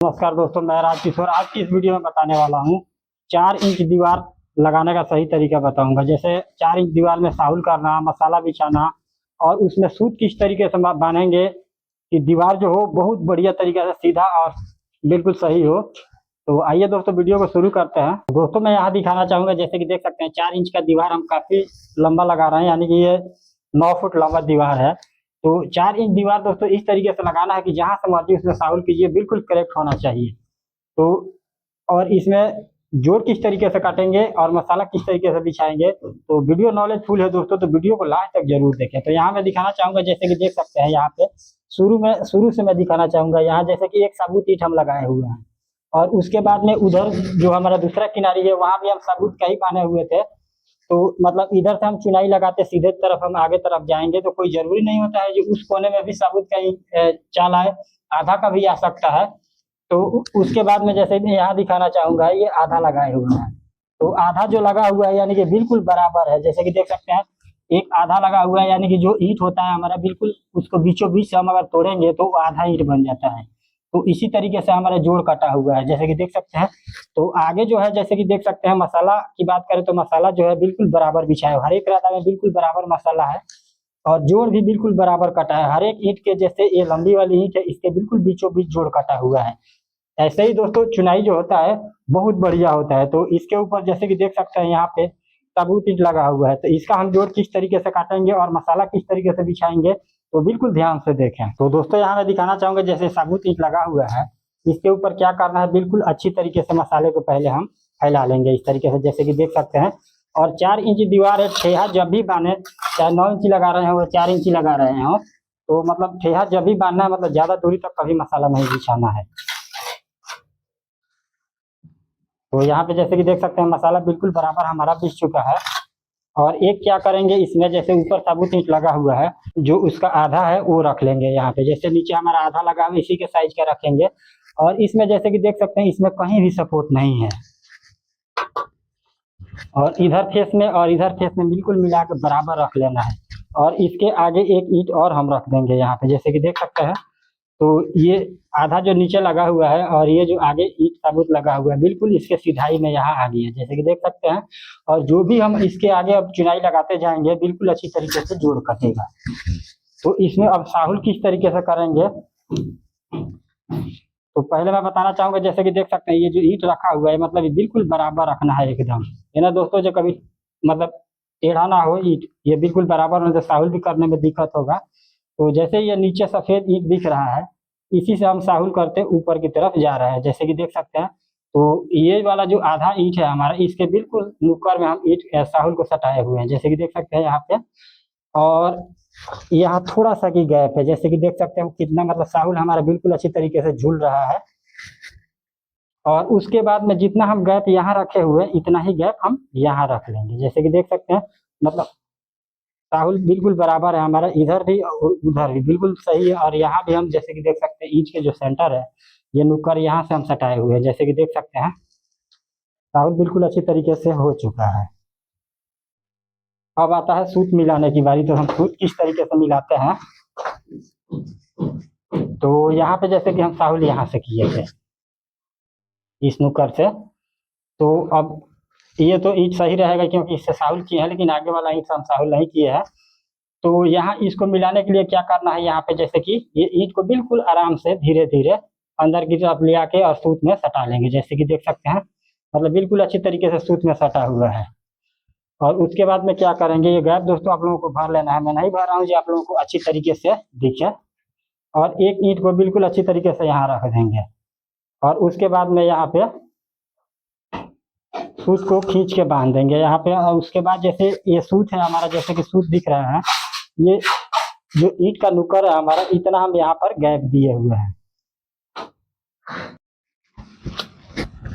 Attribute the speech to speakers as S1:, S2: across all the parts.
S1: नमस्कार दोस्तों, मैं राज किशोर आज की इस वीडियो में बताने वाला हूँ 4 इंच दीवार लगाने का सही तरीका बताऊंगा। जैसे 4 इंच दीवार में साहुल करना, मसाला बिछाना और उसमें सूत किस तरीके से बांधेंगे कि दीवार जो हो बहुत बढ़िया तरीके से सीधा और बिल्कुल सही हो। तो आइए दोस्तों वीडियो को शुरू करते हैं। दोस्तों मैं यहाँ दिखाना चाहूँगा, जैसे कि देख सकते हैं 4 इंच का दीवार हम काफ़ी लंबा लगा रहे हैं, यानी कि ये 9 फुट लंबा दीवार है। तो 4 इंच दीवार दोस्तों इस तरीके से लगाना है कि जहां से मर्जी उसमें साहुल कीजिए, बिल्कुल करेक्ट होना चाहिए। तो और इसमें जोड़ किस तरीके से काटेंगे और मसाला किस तरीके से बिछाएंगे, तो वीडियो नॉलेजफुल है दोस्तों, तो वीडियो को लास्ट तक जरूर देखें। तो यहाँ मैं दिखाना चाहूंगा, जैसे कि देख सकते हैं यहाँ पे शुरू से मैं दिखाना चाहूंगा। यहाँ जैसे कि एक साबुत ईंट हम लगाए हुए हैं और उसके बाद में उधर जो हमारा दूसरा किनारी है वहां भी हम साबुत का ही बांधे हुए थे। तो मतलब इधर से हम चुनाई लगाते सीधे तरफ हम आगे तरफ जाएंगे, तो कोई जरूरी नहीं होता है कि उस कोने में भी साबुत का ही चाल आए, आधा का भी आ सकता है। तो उसके बाद में जैसे मैं यहाँ दिखाना चाहूंगा, ये आधा लगाए हुए हैं। तो आधा जो लगा हुआ है यानी कि बिल्कुल बराबर है। जैसे कि देख सकते हैं एक आधा लगा हुआ है, यानी कि जो ईंट होता है हमारा बिल्कुल उसको बीचों बीच से हम अगर तोड़ेंगे तो आधा ईंट बन जाता है। तो इसी तरीके से हमारा जोड़ कटा हुआ है, जैसे कि देख सकते हैं। तो आगे जो है जैसे कि देख सकते हैं, मसाला की बात करें तो मसाला जो है बिल्कुल बराबर बिछा है, हर एक राधा में बिल्कुल बराबर मसाला है और जोड़ भी बिल्कुल बराबर कटा है। हर एक ईंट के, जैसे ये लंबी वाली ईंट है इसके बिल्कुल बीचों बीच जोड़ कटा हुआ है। ऐसे ही दोस्तों चुनाई जो होता है बहुत बढ़िया होता है। तो इसके ऊपर जैसे कि देख सकते हैं यहाँ पे साबुत ईंट लगा हुआ है, तो इसका हम जोड़ किस तरीके से काटेंगे और मसाला किस तरीके से बिछाएंगे, तो बिल्कुल ध्यान से देखें। तो दोस्तों यहाँ मैं दिखाना चाहूंगा, जैसे साबुत ईंट लगा हुआ है इसके ऊपर क्या करना है, बिल्कुल अच्छी तरीके से मसाले को पहले हम फैला लेंगे इस तरीके से, जैसे कि देख सकते हैं। और 4 इंच दीवार है, ठेहा जब भी बांधे, चाहे 9 इंच लगा रहे हो 4 इंच लगा रहे हो, तो मतलब ठेहा जब भी बांधना है, मतलब ज्यादा दूरी तक कभी मसाला नहीं बिछाना है। तो यहाँ पे जैसे कि देख सकते हैं मसाला बिल्कुल बराबर हमारा बिछ चुका है। और एक क्या करेंगे, इसमें जैसे ऊपर साबुत ईंट लगा हुआ है, जो उसका आधा है वो रख लेंगे यहाँ पे। जैसे नीचे हमारा आधा लगा हुआ इसी के साइज का रखेंगे। और इसमें जैसे कि देख सकते हैं इसमें कहीं भी सपोर्ट नहीं है, और इधर फेस में और इधर फेस में बिल्कुल मिला के बराबर रख लेना है। और इसके आगे एक ईंट और हम रख देंगे यहाँ पे, जैसे कि देख सकते हैं। तो ये आधा जो नीचे लगा हुआ है और ये जो आगे ईंट साबुत लगा हुआ है बिल्कुल इसके सिधाई में यहाँ आ गई है, जैसे कि देख सकते हैं। और जो भी हम इसके आगे अब चुनाई लगाते जाएंगे बिल्कुल अच्छी तरीके से जोड़ कटेगा। तो इसमें अब साहुल किस तरीके से करेंगे, तो पहले मैं बताना चाहूंगा, जैसे कि देख सकते हैं ये जो ईंट रखा हुआ है मतलब ये बिल्कुल बराबर रखना है एकदम, है ना दोस्तों। जो कभी मतलब टेढ़ा ना हो ईंट, ये बिल्कुल बराबर होने से साहुल भी करने में दिक्कत होगा। तो जैसे ये नीचे सफेद ईंट दिख रहा है, इसी से हम साहुल करते ऊपर की तरफ जा रहे हैं, जैसे कि देख सकते हैं। तो ये वाला जो आधा ईंट है हमारा, इसके बिल्कुल नुक्कड़ में हम ईंट साहुल को सटाए हुए हैं, जैसे कि देख सकते हैं यहाँ पे। और यहाँ थोड़ा सा की गैप है, जैसे कि देख सकते हैं कितना मतलब साहुल हमारा बिल्कुल अच्छी तरीके से झूल रहा है। और उसके बाद में जितना हम गैप यहाँ रखे हुए इतना ही गैप हम यहाँ रख लेंगे, जैसे कि देख सकते हैं। मतलब साहुल बिल्कुल बराबर है हमारा, इधर भी और उधर भी बिल्कुल सही है। और यहाँ भी हम जैसे कि देख सकते हैं ईंट के जो सेंटर है ये नुक्कड़ यहाँ से हम सटाए हुए हैं, जैसे कि देख सकते हैं। साहुल बिल्कुल अच्छी तरीके से हो चुका है। अब आता है सूत मिलाने की बारी, तो हम सूत किस तरीके से मिलाते हैं। तो यहाँ पे जैसे कि हम साहुल यहाँ से किए थे इस नुक्कड़ से, तो अब ये तो ईंट सही रहेगा क्योंकि इससे साहुल किए हैं, लेकिन आगे वाला ईंट से हम साहुल नहीं किए हैं। तो यहाँ इसको मिलाने के लिए क्या करना है, यहाँ पे जैसे कि ये ईंट को बिल्कुल आराम से धीरे धीरे अंदर की तरफ ले आके और सूत में सटा लेंगे, जैसे कि देख सकते हैं। मतलब बिल्कुल अच्छी तरीके से सूत में सटा हुआ है। और उसके बाद में क्या करेंगे, ये गैप दोस्तों आप लोगों को भर लेना है, मैं नहीं भर रहा हूँ, जो आप लोगों को अच्छी तरीके से दिखे। और एक ईंट को बिल्कुल अच्छी तरीके से यहाँ रख देंगे। और उसके बाद में यहाँ पे सूत को खींच के बांध देंगे यहाँ पे। और उसके बाद जैसे ये सूत है हमारा, जैसे कि सूत दिख रहा है, ये जो ईंट का नुक्कड़ है हमारा, इतना हम यहाँ पर गैप दिए हुए हैं।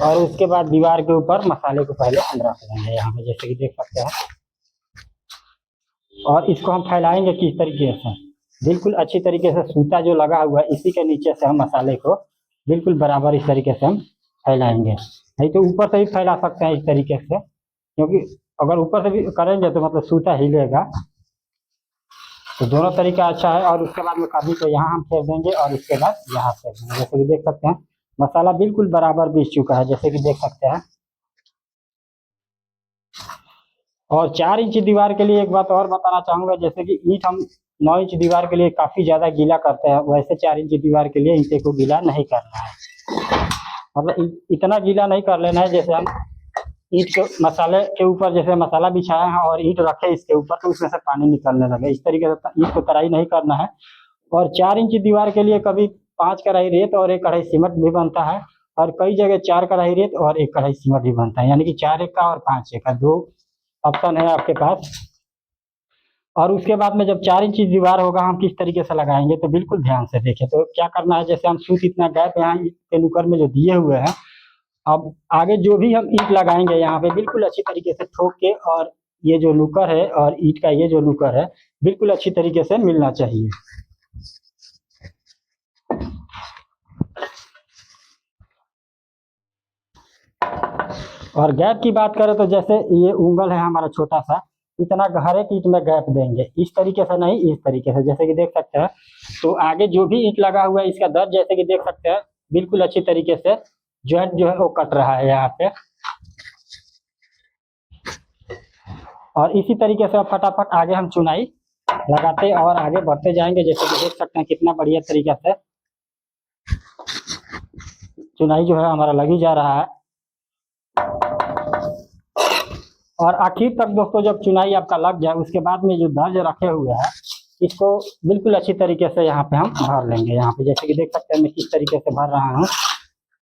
S1: और उसके बाद दीवार के ऊपर मसाले को पहले हम रख देंगे यहाँ पे, जैसे कि देख सकते हैं। और इसको हम फैलाएंगे किस तरीके से, बिल्कुल अच्छी तरीके से सूता जो लगा हुआ है इसी के नीचे से हम मसाले को बिल्कुल बराबर इस तरीके से हम फैलाएंगे। नहीं तो ऊपर से भी फैला सकते हैं इस तरीके से, क्योंकि अगर ऊपर से भी करेंगे तो मतलब सूता हिलेगा। तो दोनों तरीका अच्छा है। और उसके बाद में कभी तो यहाँ हम फेर देंगे और इसके बाद यहाँ फेर देंगे, जैसे कि देख सकते हैं। मसाला बिल्कुल बराबर पीस चुका है, जैसे कि देख सकते हैं। और 4 इंच दीवार के लिए एक बात और बताना चाहूँगा, जैसे कि ईंट हम 9 इंच दीवार के लिए काफ़ी ज़्यादा गीला करते हैं, वैसे 4 इंच दीवार के लिए ईंटे को गीला नहीं करना है। मतलब इतना गीला नहीं कर लेना है, जैसे हम ईंट के मसाले के ऊपर जैसे मसाला बिछाए हैं और ईंट रखे इसके ऊपर, तो उसमें से पानी निकलने लगे, इस तरीके से ईंट को तराई नहीं करना है। और 4 इंच दीवार के लिए कभी 5 कढ़ाई रेत और 1 कढ़ाई सीमेंट भी बनता है, और कई जगह 4 कढ़ाई रेत और 1 कढ़ाई सीमेंट भी बनता है, यानी कि 4 एक का और 5 एक का, 2 ऑप्शन है आपके पास। और उसके बाद में जब 4 इंच दीवार होगा, हम किस तरीके से लगाएंगे, तो बिल्कुल ध्यान से देखें। तो क्या करना है, जैसे हम सूत इतना गैप यहाँ के नुकर में जो दिए हुए हैं, अब आगे जो भी हम ईंट लगाएंगे यहाँ पे बिल्कुल अच्छी तरीके से ठोक के, और ये जो नुकर है और ईंट का ये जो नुकर है बिल्कुल अच्छी तरीके से मिलना चाहिए। और गैप की बात करें तो जैसे ये उंगल है हमारा छोटा सा, इतना हर एक ईंट में गैप देंगे, इस तरीके से नहीं, इस तरीके से, जैसे कि देख सकते हैं। तो आगे जो भी ईंट लगा हुआ है इसका दर्द जैसे कि देख सकते हैं बिल्कुल अच्छी तरीके से जॉइंट जो है वो कट रहा है यहाँ पे। और इसी तरीके से फटाफट आगे हम चुनाई लगाते और आगे बढ़ते जाएंगे, जैसे कि देख सकते हैं कितना बढ़िया तरीके से चुनाई जो है हमारा लगी जा रहा है। और आखिर तक दोस्तों जब चुनाई आपका लग जाए, उसके बाद में जो दर्ज रखे हुए हैं इसको बिल्कुल अच्छी तरीके से यहाँ पे हम भर लेंगे। यहाँ पे जैसे कि देख सकते हैं मैं किस तरीके से भर रहा हूँ।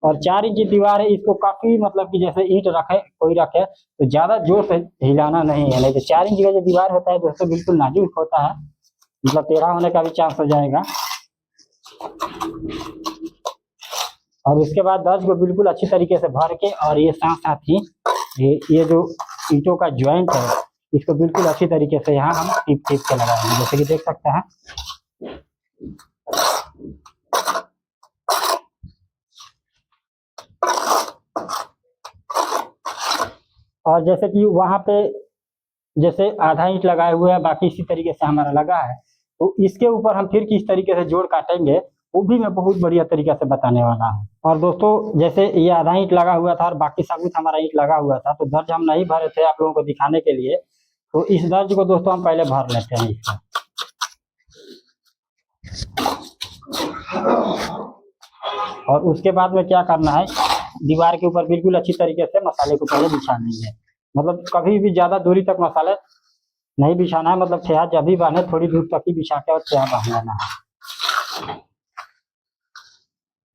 S1: और 4 इंच दीवार है, इसको काफी मतलब कि जैसे ईंट रखे कोई रखे तो ज्यादा जोर से हिलाना नहीं है, नहीं तो 4 इंच का जो दीवार होता है दोस्तों बिल्कुल नाजुक होता है, मतलब टेढ़ा होने का भी चांस हो जाएगा। और उसके बाद दर्ज को बिल्कुल अच्छी तरीके से भर के, और ये साथ साथ ही ये जो ईंटों का ज्वाइंट है इसको बिल्कुल अच्छी तरीके से यहाँ हम टिप टिप के लगाएंगे, जैसे कि देख सकते हैं। और जैसे कि वहां पे जैसे आधा इंच लगाए हुए हैं, बाकी इसी तरीके से हमारा लगा है, तो इसके ऊपर हम फिर किस तरीके से जोड़ काटेंगे वो भी मैं बहुत बढ़िया तरीके से बताने वाला हूँ। और दोस्तों जैसे ये आधा इंच लगा हुआ था और बाकी सबूत हमारा ईंट लगा हुआ था, तो दर्ज हम नहीं भरे थे आप लोगों को दिखाने के लिए, तो इस दर्ज को दोस्तों हम पहले भर लेते हैं इसका। और उसके बाद में क्या करना है, दीवार के ऊपर बिल्कुल अच्छी तरीके से मसाले को पहले बिछा लेंगे, मतलब कभी भी ज्यादा दूरी तक मसाले नहीं बिछाना है, मतलब ठेहा जब भी बांधे थोड़ी दूर तक ही बिछा के और ठेहा बांध लेना है।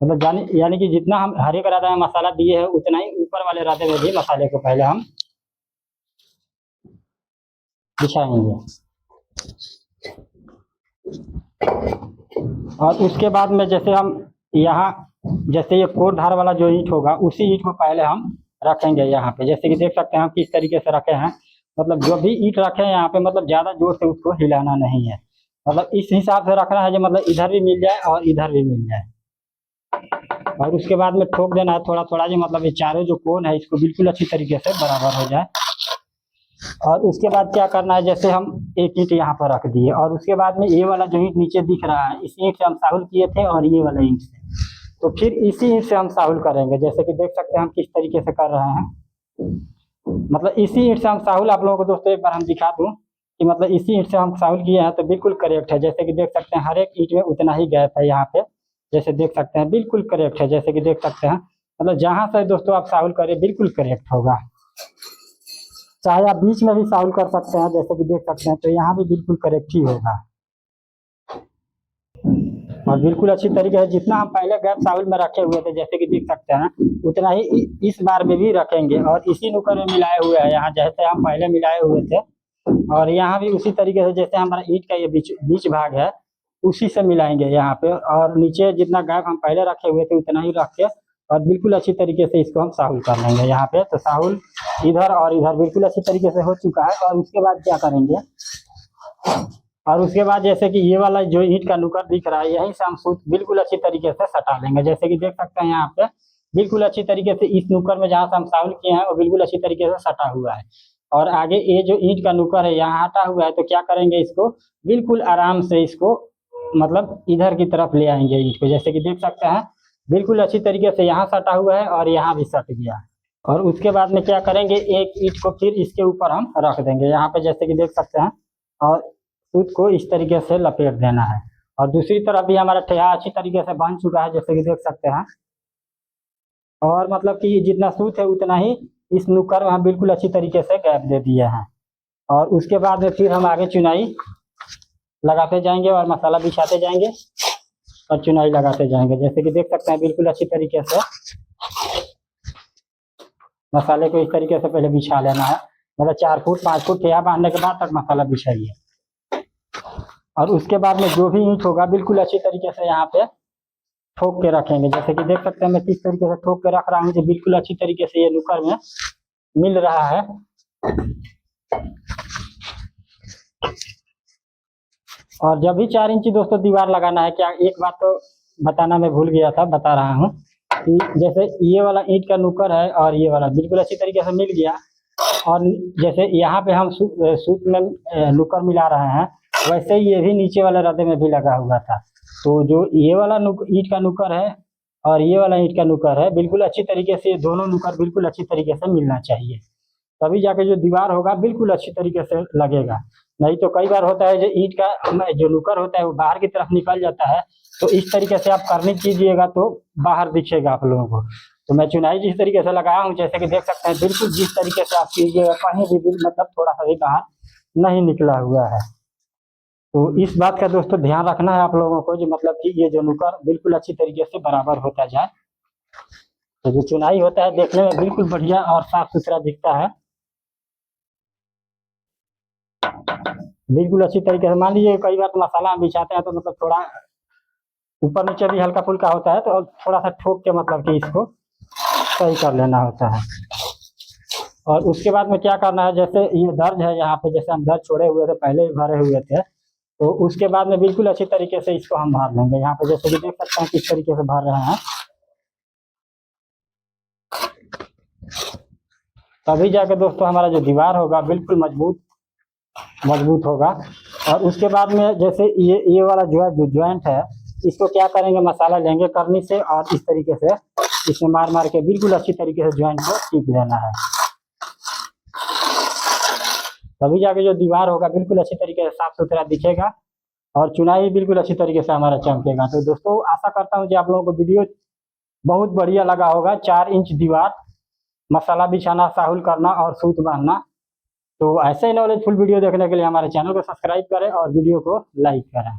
S1: मतलब यानी कि जितना हम हरे का राधा में मसाला दिए हैं उतना ही ऊपर वाले राधे में भी मसाले को पहले हम बिछाएंगे। और उसके बाद में जैसे हम यहाँ जैसे ये कोर धार वाला जो ईंट होगा उसी ईंट को पहले हम रखेंगे यहाँ पे, जैसे कि देख सकते हैं हम किस तरीके से रखे हैं, मतलब जो भी ईंट रखे हैं यहाँ पे मतलब ज्यादा जोर से उसको हिलाना नहीं है, मतलब इस हिसाब से रखना है जो मतलब इधर भी मिल जाए और इधर भी मिल जाए। और उसके बाद में ठोक देना है थोड़ा थोड़ा, जो मतलब ये चारों जो कोन है इसको बिल्कुल अच्छी तरीके से बराबर हो जाए। और उसके बाद क्या करना है, जैसे हम एक ईंट यहाँ पर रख दिए और उसके बाद में ये वाला जो ईंट नीचे दिख रहा है इस ईंट से हम साहुल किए थे और ये वाला ईंट से, तो फिर इसी ईंट से हम साहुल करेंगे, जैसे कि देख सकते हैं हम किस तरीके से कर रहे हैं। मतलब इसी ईंट से हम साहुल आप लोगों को दोस्तों एक बार हम दिखा दूं कि मतलब इसी ईंट से हम साहुल किए हैं तो बिल्कुल करेक्ट है, जैसे कि देख सकते हैं हर एक ईंट में उतना ही गैप है यहाँ पे, जैसे देख सकते हैं बिल्कुल करेक्ट है, जैसे कि देख सकते हैं मतलब जहां से दोस्तों आप साहुल करें बिल्कुल करेक्ट होगा। चाहे आप बीच में भी साहुल कर सकते हैं, जैसे कि देख सकते हैं, तो यहाँ भी बिल्कुल करेक्ट ही होगा। और बिल्कुल अच्छी तरीके से जितना हम पहले गैप साहुल में रखे हुए थे जैसे कि देख सकते हैं उतना ही इस बार में भी रखेंगे, और इसी नुकर में मिलाए हुए हैं यहाँ जैसे हम पहले मिलाए हुए थे, और यहाँ भी उसी तरीके से जैसे हमारा ईंट का ये बीच भाग है उसी से मिलाएंगे यहाँ पे, और नीचे जितना गैप हम पहले रखे हुए थे उतना ही रख के और बिल्कुल अच्छी तरीके से इसको हम साहुल कर लेंगे यहाँ पे। तो साहुल इधर और इधर बिल्कुल अच्छी तरीके से हो चुका है। और उसके बाद क्या करेंगे, और उसके बाद जैसे कि ये वाला जो ईंट का नुकर दिख रहा है यहीं से हम सूत बिल्कुल अच्छी तरीके से सटा लेंगे, जैसे कि देख सकते हैं यहाँ पे बिल्कुल अच्छी तरीके से इस नुकर में जहाँ से हम साहुल किए हैं वो बिल्कुल अच्छी तरीके से सटा हुआ है। और आगे ये जो ईंट का नुकर है यहाँ हटा हुआ है, तो क्या करेंगे इसको बिल्कुल आराम से इसको मतलब इधर की तरफ ले आएंगे ईंट को, जैसे कि देख सकते हैं बिल्कुल अच्छी तरीके से यहाँ सटा हुआ है और यहाँ भी सट गया। और उसके बाद में क्या करेंगे, एक ईंट को फिर इसके ऊपर हम रख देंगे यहाँ पे, जैसे कि देख सकते हैं। और सूत को इस तरीके से लपेट देना है। और दूसरी तरफ भी हमारा ठेहा अच्छी तरीके से बन चुका है, जैसे कि देख सकते हैं। और मतलब कि जितना सूत है उतना ही इस नुक्कड़ में हम बिल्कुल अच्छी तरीके से गैप दे दिए हैं। और उसके बाद में फिर हम आगे चुनाई लगाते जाएंगे और मसाला बिछाते जाएंगे और चुनाई लगाते जाएंगे, जैसे कि देख सकते हैं। बिल्कुल अच्छी तरीके से मसाले को इस तरीके से पहले बिछा लेना है, मतलब 4 फुट 5 फुट ठेहा बांधने के बाद तक मसाला बिछाइए। और उसके बाद में जो भी ईंट होगा बिल्कुल अच्छी तरीके से यहाँ पे ठोक के रखेंगे, जैसे कि देख सकते हैं मैं किस तरीके से ठोक के रख रहा हूँ, जो बिल्कुल अच्छी तरीके से ये नुक्कड़ में मिल रहा है। और जब भी 4 इंची दोस्तों दीवार लगाना है, क्या एक बात तो बताना मैं भूल गया था, बता रहा हूँ कि जैसे ये वाला ईंट का नुक्कड़ है और ये वाला बिल्कुल अच्छी तरीके से मिल गया। और जैसे यहाँ पे हम सूत में नुक्कड़ मिला रहे हैं, वैसे ही ये भी नीचे वाले रद्दे में भी लगा हुआ था। तो जो ये वाला ईंट का नुक्कड़ है और ये वाला ईंट का नुक्कड़ है, बिल्कुल अच्छी तरीके से दोनों नुक्कड़ बिल्कुल अच्छी तरीके से मिलना चाहिए, तभी जाके जो दीवार होगा बिल्कुल अच्छी तरीके से लगेगा। नहीं तो कई बार होता है जो ईंट का जो नुक्कड़ होता है वो बाहर की तरफ निकल जाता है, तो इस तरीके से आप करने कीजिएगा तो बाहर दिखेगा आप लोगों को। तो मैं चुनाई जिस तरीके से लगाया हूँ, जैसे कि देख सकते हैं, बिल्कुल जिस तरीके से आप कीजिएगा कहीं भी मतलब थोड़ा सा भी बाहर नहीं निकला हुआ है। तो इस बात का दोस्तों ध्यान रखना है आप लोगों को, जो मतलब कि ये जो नुक्कड़ बिल्कुल अच्छी तरीके से बराबर होता जाए। तो जो चुनाई होता है देखने में बिल्कुल बढ़िया और साफ सुथरा दिखता है, बिल्कुल अच्छी तरीके से। मान लीजिए कई बार तो मसाला हम बिछाते हैं तो मतलब थोड़ा ऊपर नीचे भी हल्का फुल्का होता है, तो थोड़ा सा ठोक के मतलब कि इसको सही कर लेना होता है। और उसके बाद में क्या करना है, जैसे ये दर्ज है यहाँ पे, जैसे हम दर्ज छोड़े हुए थे पहले ही भरे हुए थे, तो उसके बाद में बिल्कुल अच्छी तरीके से इसको हम भर लेंगे। यहाँ पे जैसे कि देख सकते हैं किस तरीके से भर रहे हैं, तभी जाके दोस्तों हमारा जो दीवार होगा बिल्कुल मजबूत होगा। और उसके बाद में जैसे ये वाला जो ज्वाइंट है, इसको क्या करेंगे, मसाला लेंगे करनी से और इस तरीके से इसमें मार के बिल्कुल अच्छी तरीके से ज्वाइंट को टीप लेना है, तभी जाके जो दीवार होगा बिल्कुल अच्छी तरीके से साफ सुथरा दिखेगा और चुनाई बिल्कुल अच्छी तरीके से हमारा चमकेगा। तो दोस्तों आशा करता हूँ कि आप लोगों को वीडियो बहुत बढ़िया लगा होगा। 4 इंच दीवार, मसाला बिछाना, साहुल करना और सूत बांधना। तो ऐसे ही नॉलेजफुल वीडियो देखने के लिए हमारे चैनल को सब्सक्राइब करें और वीडियो को लाइक करें।